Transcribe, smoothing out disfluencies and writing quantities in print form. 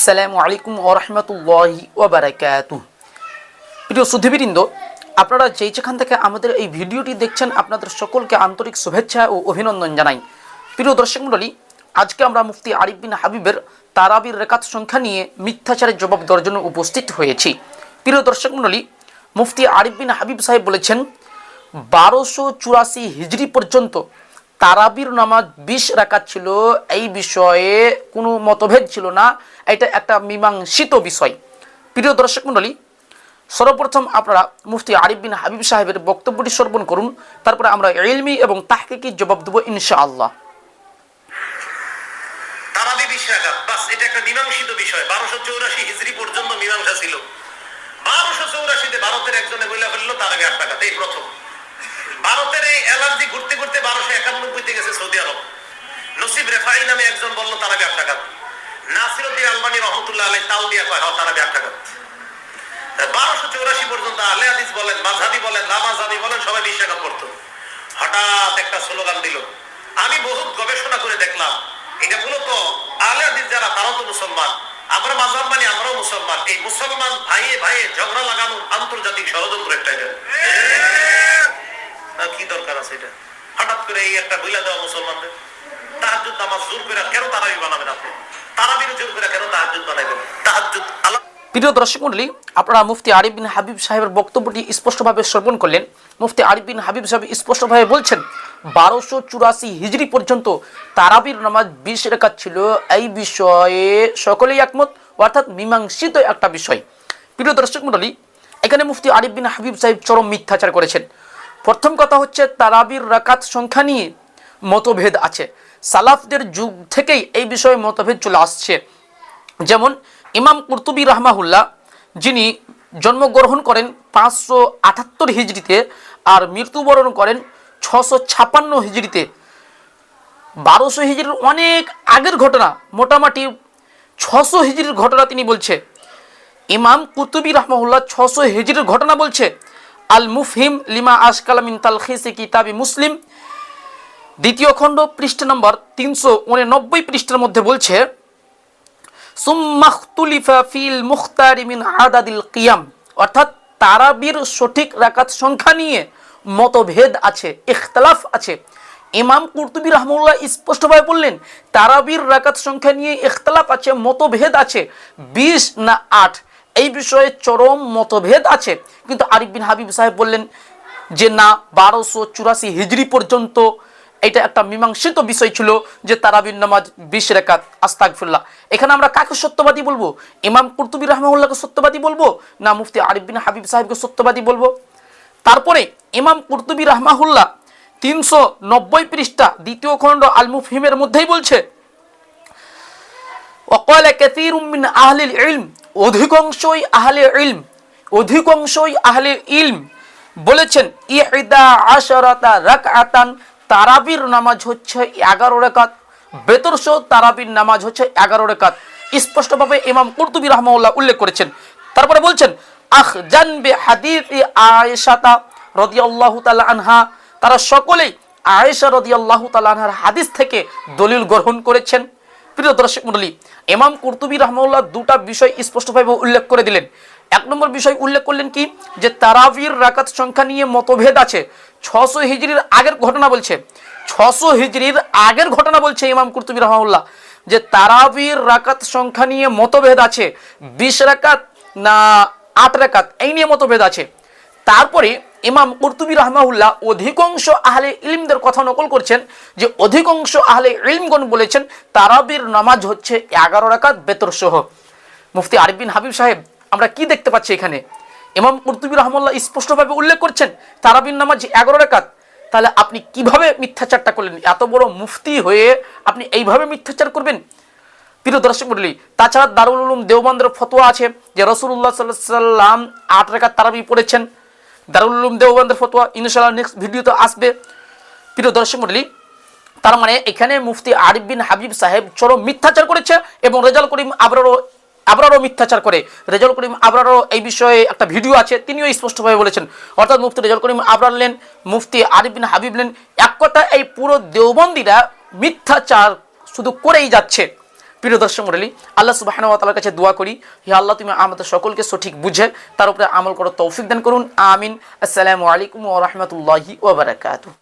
আসসালামু আলাইকুম ওয়া রাহমাতুল্লাহি ওয়া বারাকাতুহু। প্রিয় সুধীবৃন্দ, আপনারা যেখান থেকে আমাদের এই ভিডিওটি দেখছেন আপনাদের সকলকে আন্তরিক শুভেচ্ছা ও অভিনন্দন জানাই। প্রিয় দর্শক মণ্ডলী, আজকে আমরা মুফতি আরিফ বিন হাবিবের তারাবির রাকাত সংখ্যা নিয়ে মিথ্যাচারের জবাব দেওয়ার জন্য উপস্থিত হয়েছি। প্রিয় দর্শক মণ্ডলী, মুফতি আরিফ বিন হাবিব সাহেব বলেছেন 1284 হিজরি পর্যন্ত তারাবির নামাজ 20 রাকাত ছিল। এই বিষয়ে কোনো মতভেদ ছিল না, এটা একটা মীমাংসিত বিষয়। প্রিয় দর্শক মণ্ডলী, সর্বপ্রথম আপনারা মুফতি আরিফ বিন হাবিব সাহেবের বক্তব্যটি শ্রবণ করুন, তারপরে আমরা ইলমি এবং তাহকিকি জবাব দেব ইনশাআল্লাহ। তারাবি 20 রাকাত, বাস এটা একটা মীমাংসিত বিষয়। 1284 হিজরি পর্যন্ত মীমাংসা ছিল। 1284 ভারতের একজনে বইলা ফেললো তারাবি 8 রাকাত, এই প্রথম। ভারতের এই অ্যালার্জি ঘুরতে ঘুরতে 1291 তে গেছে সৌদি আরব। নসিব রেফাই নামে একজন বলল তারাবি 8 রাকাত। নাসিরউদ্দিন আলবানী রহমাতুল্লাহ আলাইহি তাও দিয়া কয় তারাবি 8 রাকাত। 1284 পর্যন্ত আহলে হাদিস বলেন, মাযহাবি বলেন, লামাযহাবি বলেন, সবাই 20 রাকাত পড়তো। হঠাৎ একটা স্লোগান দিল। আমি বহুত গবেষণা করে দেখলাম এটা মূলত আহলে হাদিস যারা তারাও তো মুসলমান, আমরা মাযহাব মানি, আমরাও মুসলমান। এই মুসলমান ভাইয়ে ভাইয়ে ঝগড়া লাগানোর আন্তর্জাতিক ষড়যন্ত্র একটা। এটা কি দরকার আছে এটা? হঠাৎ করে এই একটা বইলা দেওয়া মুসলমানদের তাহাজ্জুদ নামাজ জোর করে কেন তারাবি বানাবেন? আপনি তারাবির জোর করে কেন তাহাজ্জুদ বানাবেন? তাহাজ্জুদ আল্লাহ। প্রিয় দর্শক মণ্ডলী, আপনারা মুফতি আরিফ বিন হাবিব সাহেবের বক্তব্যটি স্পষ্টভাবে শ্রবণ করলেন। মুফতি আরিফ বিন হাবিব সাহেব স্পষ্টভাবে বলছেন 1284 হিজরি পর্যন্ত তারাবির নামাজ 20 রাকাত ছিল। এই বিষয়ে সকলেই একমত, অর্থাৎ মীমাংসিত একটা বিষয়। প্রিয় দর্শক মণ্ডলী, এখানে মুফতি আরিফ বিন হাবিব সাহেব চরম মিথ্যাচার করেছেন। প্রথম কথা হচ্ছে তারাবির রাকাত সংখ্যা নিয়ে মতভেদ আছে। সালাফদের যুগ থেকেই এই বিষয়ে মতভেদ চলে আসছে। যেমন ইমাম কুরতুবী রাহমাহুল্লাহ, যিনি জন্মগ্রহণ করেন 578 হিজরিতে আর মৃত্যুবরণ করেন 656 হিজরিতে। 1200 হিজরির অনেক আগের ঘটনা, মোটামুটি 600 হিজরির ঘটনা তিনি বলছে। ইমাম কুরতুবী রাহমাহুল্লাহ 600 হিজরির ঘটনা বলছে। আল মুফহিম লিমা আশকালা মিন তালখিসি কিতাবি মুসলিম, দ্বিতীয় খণ্ড, পৃষ্ঠা নম্বর 389 পৃষ্ঠার মধ্যে বলছে সুম্মাখতুলিফা ফিল মুখতারি মিন আদাদিল কিয়াম, অর্থাৎ তারাবির সঠিক রাকাত সংখ্যা নিয়ে মতভেদ আছে, ইখতিলাফ আছে। ইমাম কুরতুবী রাহমাহুল্লাহ স্পষ্টভাবে বললেন তারাবির রাকাত সংখ্যা নিয়ে ইখতিলাফ আছে, মতভেদ আছে, 20 না 8, এই বিষয়ে চরম মতভেদ আছে। কিন্তু আরিফ বিন হাবিব সাহেব বললেন যে না, 1284 হিজরি পর্যন্ত এটা একটা মীমাংসিত বিষয় ছিল যে তারাবির নামাজ 20 রাকাত। আস্তাগফিরুল্লাহ। এখানে আমরা কাকে সত্যবাদী বলবো? ইমাম কুরতুবী রাহমাহুল্লাহকে সত্যবাদী বলবো না মুফতি আরিফ বিন হাবিব সাহেবকে সত্যবাদী বলবো? তারপরে ইমাম কুরতুবী রাহমাহুল্লাহ 390 পৃষ্ঠা, দ্বিতীয় খণ্ড আল মুফহিমের মধ্যেই বলছে ওয়াকালা কাসীরুম মিন আহলিল ইলম, অধিকাংশই আহলে ইলম বলেছেন 11 রাকআতান, তারাবির নামাজ হচ্ছে 11 রাকাত, বেতরসহ তারাবির নামাজ হচ্ছে 11 রাকাত। স্পষ্টভাবে ইমাম কুরতুবী রাহমাহুল্লাহ উল্লেখ করেছেন। তারপরে বলছেন আখজান বিহাদিস আয়েশা রাদিয়াল্লাহু তাআলা আনহা, তারা সকলেই আয়েশা রাদিয়াল্লাহু তাআলা আনহার হাদিস থেকে দলিল গ্রহণ করেছেন। প্রিয় দর্শক মণ্ডলী, ইমাম কুরতুবী রাহমাহুল্লাহ দুটা বিষয় স্পষ্টভাবে উল্লেখ করে দিলেন। এক নম্বর বিষয় উল্লেখ করলেন কি, যে তারাবির রাকাত সংখ্যা নিয়ে মতভেদ আছে। 600 হিজরির আগের ঘটনা বলছে, 600 হিজরির আগের ঘটনা বলছে ইমাম কুরতুবী রাহমাহুল্লাহ যে তারাবির রাকাত সংখ্যা নিয়ে মতভেদ আছে, 20 রাকাত না 8 রাকাত, এই নিয়ে মতভেদ আছে। তারপরে ইমাম কুরতুবী রাহমাহুল্লাহ অধিকাংশ আহলে ইলমদের কথা নকল করছেন যে অধিকাংশ আহলে ইলমগণ বলেছেন তারাবির নামাজ হচ্ছে 11 রাকাত বেতরসহ। মুফতি আরিফ বিন হাবিব সাহেব, আমরা কি দেখতে পাচ্ছি এখানে? ইমাম কুরতুবী রাহমাহুল্লাহ স্পষ্টভাবে উল্লেখ করছেন তারাবির নামাজ 11 রাকাত। তাহলে আপনি কিভাবে মিথ্যাচারটা করলেন? এত বড় মুফতি হয়ে আপনি এইভাবে মিথ্যাচার করবেন? প্রিয় দর্শক মণ্ডলী, তাছাড়া দারুল উলুম দেওবন্দের ফতোয়া আছে যে রাসূলুল্লাহ সাল্লাল্লাহু আলাইহি ওয়াসাল্লাম 8 রাকাত তারাবি পড়েছেন। দারুল উলুম দেওবন্দের ফতোয়া ইনশাআল্লাহ নেক্সট ভিডিওতে আসবে। প্রিয় দর্শক মণ্ডলী, তার মানে এখানে মুফতি আরিফ বিন হাবিব সাহেব চরম মিথ্যাচার করেছে এবং রেজাল করিম আবরারও মিথ্যাচার করে। রেজাল করিম আবরারও এই বিষয়ে একটা ভিডিও আছে, তিনিও স্পষ্টভাবে বলেছেন। অর্থাৎ মুফতি রেজাল করিম আবরার লেন, মুফতি আরিফ বিন হাবিব লেন, এক কথা এই পুরো দেওবন্দিরা মিথ্যাচার শুধু করেই যাচ্ছে। প্রিয় দর্শক মণ্ডলী, আল্লাহ সুবহানাহু ওয়া তাআলার কাছে দোয়া করি, হে আল্লাহ তুমি আমাদের সকলকে সঠিক বুঝে তার উপরে আমল করার তৌফিক দান করুন। আমিন। আসসালামু আলাইকুম ওয়া রাহমাতুল্লাহি ওয়া বারাকাতুহু।